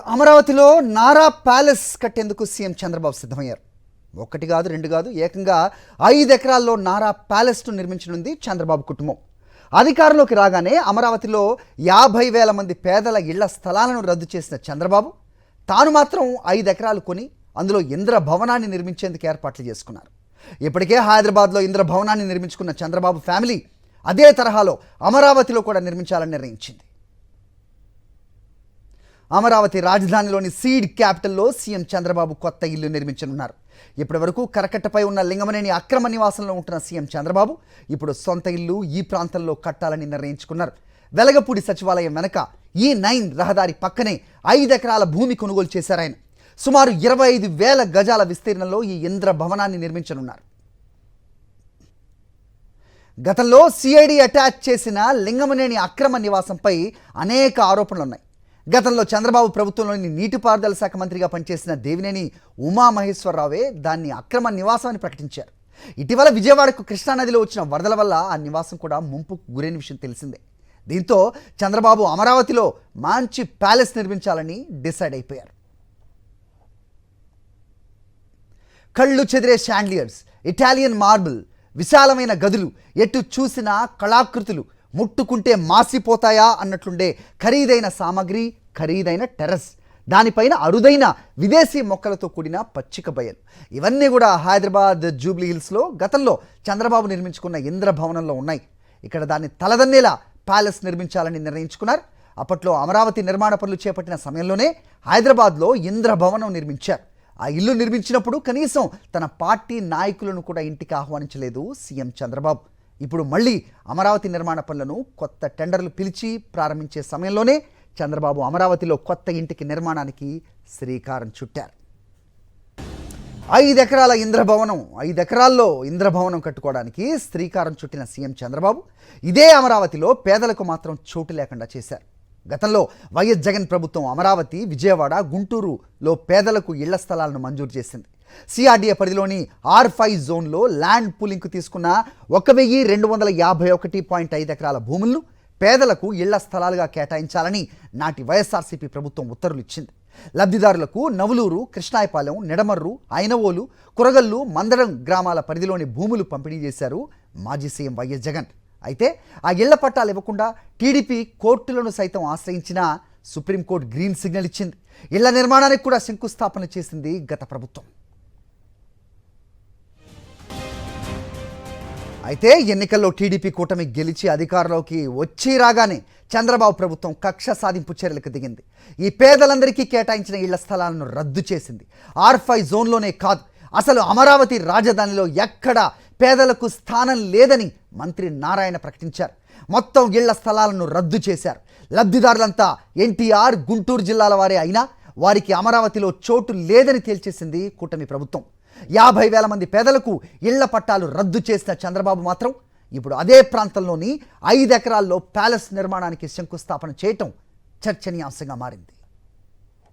అమరావతిలో నారా ప్యాలెస్ కట్టేందుకు సీఎం చంద్రబాబు సిద్ధమయ్యారు. ఒకటి కాదు, రెండు కాదు, ఏకంగా 5 ఎకరాల్లో నారా ప్యాలెస్ను నిర్మించనుంది చంద్రబాబు కుటుంబం. అధికారంలోకి రాగానే అమరావతిలో 50,000 మంది పేదల ఇళ్ల స్థలాలను రద్దు చేసిన చంద్రబాబు తాను మాత్రం 5 ఎకరాలు కొని అందులో ఇంద్ర భవనాన్ని నిర్మించేందుకు ఏర్పాట్లు చేసుకున్నారు. ఇప్పటికే హైదరాబాద్లో ఇంద్ర భవనాన్ని నిర్మించుకున్న చంద్రబాబు ఫ్యామిలీ అదే తరహాలో అమరావతిలో కూడా నిర్మించాలని నిర్ణయించింది. అమరావతి రాజధానిలోని సీడ్ క్యాపిటల్లో సీఎం చంద్రబాబు కొత్త ఇల్లు నిర్మించనున్నారు. ఇప్పటి వరకు కరకట్టపై ఉన్న లింగమనేని అక్రమ నివాసంలో ఉంటున్న సీఎం చంద్రబాబు ఇప్పుడు సొంత ఇల్లు ఈ ప్రాంతంలో కట్టాలని నిర్ణయించుకున్నారు. వెలగపూడి సచివాలయం వెనక E9 రహదారి పక్కనే 5 ఎకరాల భూమి కొనుగోలు చేశారాయన. సుమారు 25,000 గజాల విస్తీర్ణంలో ఈ ఇంద్ర భవనాన్ని నిర్మించనున్నారు. గతంలో సిఐడి అటాచ్ చేసిన లింగమనేని అక్రమ నివాసంపై అనేక ఆరోపణలున్నాయి. గతంలో చంద్రబాబు ప్రభుత్వంలోని నీటిపారుదల శాఖ మంత్రిగా పనిచేసిన దేవినేని ఉమామహేశ్వరరావే దాన్ని అక్రమ నివాసం అని ప్రకటించారు. ఇటీవల విజయవాడకు కృష్ణానదిలో వచ్చిన వరదల వల్ల ఆ నివాసం కూడా ముంపుకు గురైన విషయం తెలిసిందే. దీంతో చంద్రబాబు అమరావతిలో మంచి ప్యాలెస్ నిర్మించాలని డిసైడ్ అయిపోయారు. కళ్ళు చెదిరే షాండ్లియర్స్, ఇటాలియన్ మార్బుల్, విశాలమైన గదులు, ఎటు చూసినా కళాకృతులు, ముట్టుకుంటే మాసిపోతాయా అన్నట్లుండే ఖరీదైన సామాగ్రి, ఖరీదైన టెర్రస్, దానిపైన అరుదైన విదేశీ మొక్కలతో కూడిన పచ్చిక బయలు, ఇవన్నీ కూడా హైదరాబాద్ జూబ్లీ హిల్స్లో గతంలో చంద్రబాబు నిర్మించుకున్న ఇంద్ర భవనంలో ఉన్నాయి. ఇక్కడ దాన్ని తలదన్నేలా ప్యాలెస్ నిర్మించాలని నిర్ణయించుకున్నారు. అప్పట్లో అమరావతి నిర్మాణ పనులు చేపట్టిన సమయంలోనే హైదరాబాద్లో ఇంద్ర భవనం నిర్మించారు. ఆ ఇల్లు నిర్మించినప్పుడు కనీసం తన పార్టీ నాయకులను కూడా ఇంటికి ఆహ్వానించలేదు సీఎం చంద్రబాబు. ఇప్పుడు మళ్ళీ అమరావతి నిర్మాణ పనులను కొత్త టెండర్లు పిలిచి ప్రారంభించే సమయంలోనే చంద్రబాబు అమరావతిలో కొత్త ఇంటికి నిర్మాణానికి శ్రీకారం చుట్టారు. 5 ఎకరాల ఇంద్రభవనం, 5 ఎకరాల్లో ఇంద్రభవనం కట్టుకోవడానికి శ్రీకారం చుట్టిన సీఎం చంద్రబాబు ఇదే అమరావతిలో పేదలకు మాత్రం చోటు లేకుండా చేశారు. గతంలో వైఎస్ జగన్ ప్రభుత్వం అమరావతి, విజయవాడ, గుంటూరులో పేదలకు ఇళ్ల స్థలాలను మంజూరు చేసింది. సిఆర్డీఏ పరిధిలోని R5 జోన్లో ల్యాండ్ పూలింగ్కు తీసుకున్న 1,251.5 ఎకరాల భూములను పేదలకు ఇళ్ల స్థలాలుగా కేటాయించాలని నాటి వైఎస్ఆర్సీపీ ప్రభుత్వం ఉత్తర్వులు ఇచ్చింది. లబ్ధిదారులకు నవలూరు, కృష్ణాయపాలెం, నిడమర్రు, ఐనవోలు, కురగల్లు, మందడం గ్రామాల పరిధిలోని భూములు పంపిణీ చేశారు మాజీ సీఎం వైఎస్ జగన్. అయితే ఆ ఇళ్ల పట్టాలు ఇవ్వకుండా టీడీపీ కోర్టులను సైతం ఆశ్రయించిన సుప్రీంకోర్టు గ్రీన్ సిగ్నల్ ఇచ్చింది. ఇళ్ల నిర్మాణానికి కూడా శంకుస్థాపన చేసింది గత ప్రభుత్వం. అయితే ఎన్నికల్లో టీడీపీ కూటమి గెలిచి అధికారంలోకి వచ్చి రాగానే చంద్రబాబు ప్రభుత్వం కక్ష సాధింపు చర్యలకు దిగింది. ఈ పేదలందరికీ కేటాయించిన ఇళ్ల స్థలాలను రద్దు చేసింది. R5 జోన్లోనే కాదు, అసలు అమరావతి రాజధానిలో ఎక్కడా పేదలకు స్థానం లేదని మంత్రి నారాయణ ప్రకటించారు. మొత్తం ఇళ్ల స్థలాలను రద్దు చేశారు. లబ్ధిదారులంతా ఎన్టీఆర్, గుంటూరు జిల్లాల వారే అయినా వారికి అమరావతిలో చోటు లేదని తేల్చేసింది కూటమి ప్రభుత్వం. 50,000 మంది పేదలకు ఇళ్ల పట్టాలు రద్దు చేసిన చంద్రబాబు మాత్రం ఇప్పుడు అదే ప్రాంతంలోని 5 ఎకరాల్లో ప్యాలెస్ నిర్మాణానికి శంకుస్థాపన చేయటం చర్చనీయాంశంగా మారింది.